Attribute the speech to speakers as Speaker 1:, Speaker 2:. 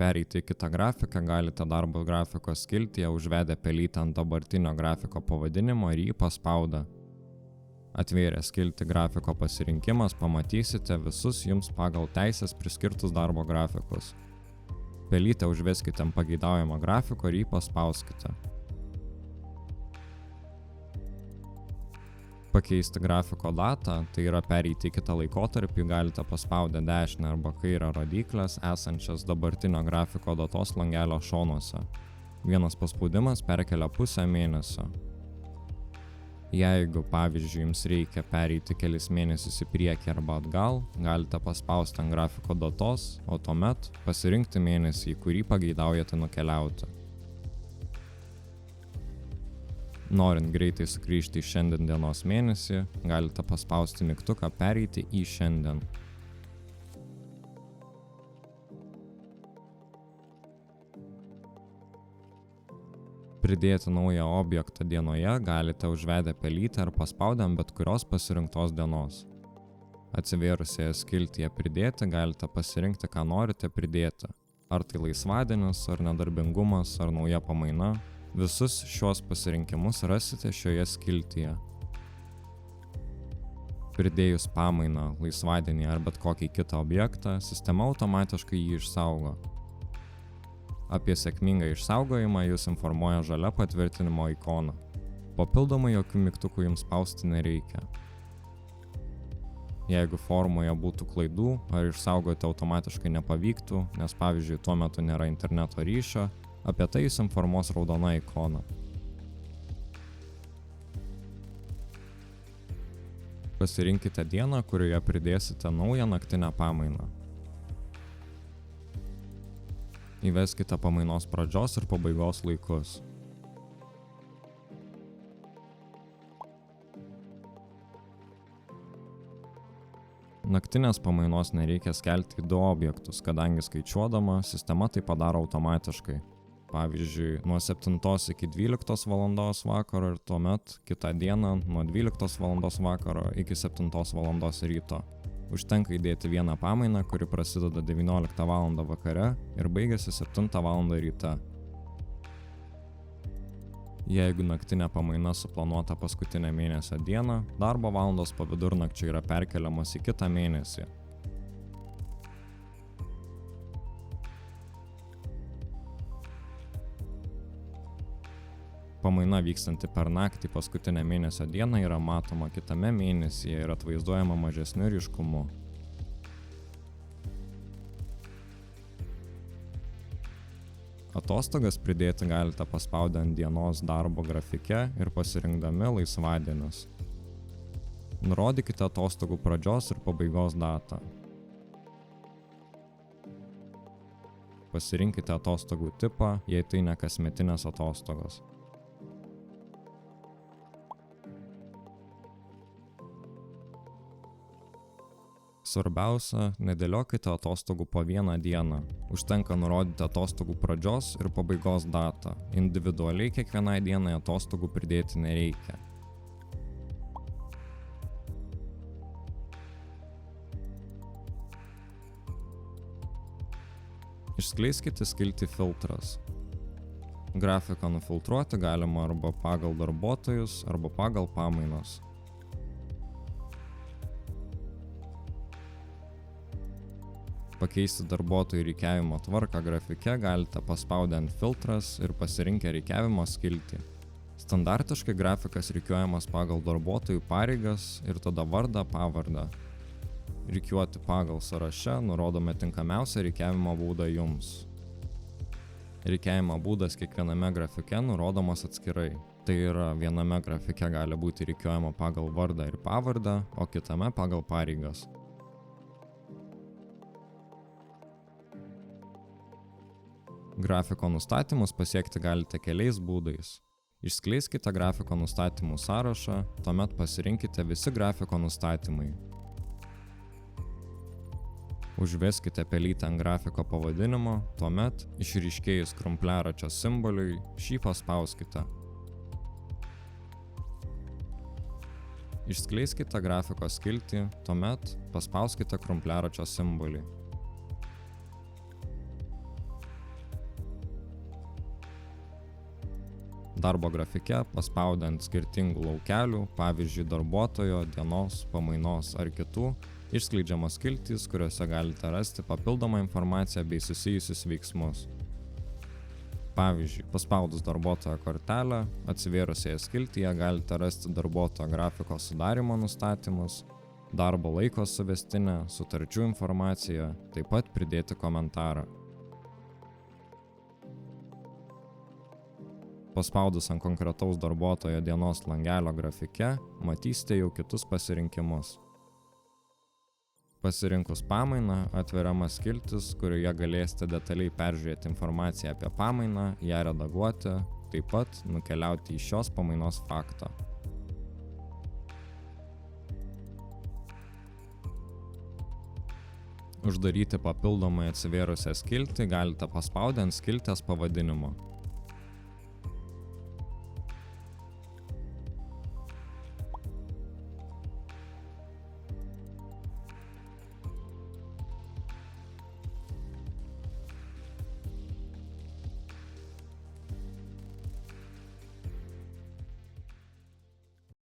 Speaker 1: pereiti į kitą grafiką galite darbo grafikos skiltyje užvedę pelytę ant dabartinio grafiko pavadinimo ir jį paspaudę. Atvėrę skiltį grafiko pasirinkimas pamatysite visus jums pagal teisės priskirtus darbo grafikus. Pelytę užveskite ant pageidaujamo grafiko ir jį paspauskite. Pakeisti grafiko datą, tai yra pereiti į kitą laikotarpį, galite paspaudę dešinę arba kairę rodyklės esančias dabartinio grafiko datos langelio šonuose. Vienas paspaudimas perkelia pusę mėnesio. Jeigu, pavyzdžiui, jums reikia pereiti kelis mėnesius į priekį arba atgal, galite paspausti ant grafiko datos, o tuomet pasirinkti mėnesį, į kurį pageidaujate nukeliauti. Norint greitai sugrįžti į šiandien dienos mėnesį, galite paspausti mygtuką pereiti į šiandien. Pridėti naują objektą dienoje galite užvedę pelytę ar paspaudę ant bet kurios pasirinktos dienos. Atsivėrusioje skiltyje pridėti galite pasirinkti, ką norite pridėti. Ar tai laisvadienis, ar nedarbingumas, ar nauja pamaina. Visus šios pasirinkimus rasite šioje skiltyje. Pridėjus pamainą, laisvadienį ar bet kokį kitą objektą, sistema automatiškai jį išsaugo. Apie sėkmingą išsaugojimą jūs informuoja žalia patvirtinimo ikona. Papildomai jokių mygtukų jums spausti nereikia. Jeigu formoje būtų klaidų ar išsaugoti automatiškai nepavyktų, nes pavyzdžiui tuo metu nėra interneto ryšio, apie tai jis informuos raudona ikona. Pasirinkite dieną, kurioje pridėsite naują naktinę pamainą. Įveskite pamainos pradžios ir pabaigos laikus. Naktinės pamainos nereikia skelti į 2 objektus, kadangi skaičiuodama sistema tai padaro automatiškai. Pavyzdžiui, nuo 7 iki 12 valandos vakaro ir tuomet kitą dieną nuo 12 valandos vakaro iki 7 valandos ryto. Užtenka įdėti vieną pamainą, kuri prasideda 19 valandą vakare ir baigėsi 7 valandą ryte. Jeigu naktinė pamaina suplanuota paskutinę mėnesio dieną, darbo valandos po vidurnakčio yra perkeliamos į kitą mėnesį. Pamaina vykstanti per naktį paskutinę mėnesio dieną yra matoma kitame mėnesyje ir atvaizduojama mažesniu ryškumu. Atostogas pridėti galite paspaudę ant dienos darbo grafike ir pasirinkdami laisvadienius. Nurodykite atostogų pradžios ir pabaigos datą. Pasirinkite atostogų tipą, jei tai ne kasmetinės atostogos. Svarbiausia, nedėliokite atostogų po vieną dieną. Užtenka nurodyti atostogų pradžios ir pabaigos datą. Individualiai kiekvienai dienai atostogų pridėti nereikia. Išskleiskite skiltį filtras. Grafiką nufiltruoti galima arba pagal darbuotojus, arba pagal pamainas. Pakeisti darbuotojų rikiavimo tvarką grafike galite paspaudę ant filtras ir pasirinkę rikiavimo skiltį. Standartiškai grafikas rikiuojamas pagal darbuotojų pareigas ir tada vardą, pavardę. Rikiuoti pagal sąraše nurodome tinkamiausią rikiavimo būdą jums. Rikiavimo būdas kiekviename grafike nurodomas atskirai. Tai yra, viename grafike gali būti rikiuojama pagal vardą ir pavardę, o kitame pagal pareigas. Grafiko nustatymus pasiekti galite keliais būdais. Išskleiskite grafiko nustatymų sąrašą, tuomet pasirinkite visi grafiko nustatymai. Užveskite pelytę ant grafiko pavadinimo, tuomet išryškėjus krumpliaračio simboliui šį paspauskite. Išskleiskite grafiko skiltį, tuomet paspauskite krumpliaračio simbolį. Darbo grafike paspaudę ant skirtingų laukelių, pavyzdžiui darbuotojo, dienos, pamainos ar kitų, išskleidžiamos skiltys, kuriuose galite rasti papildomą informaciją bei susijusius veiksmus. Pavyzdžiui, paspaudus darbuotojo kortelę, atsivėrusioje skiltyje galite rasti darbuotojo grafiko sudarymo nustatymus, darbo laiko suvestinę, sutarčių informaciją, taip pat pridėti komentarą. Paspaudus ant konkretaus darbuotojo dienos langelio grafike, matysite jau kitus pasirinkimus. Pasirinkus pamainą, atveriamas skiltis, kurioje galėsite detaliai peržiūrėti informaciją apie pamainą, ją redaguoti, taip pat nukeliauti į šios pamainos faktą. Uždaryti papildomai atsivėrusią skiltį galite paspaudę ant skilties pavadinimo.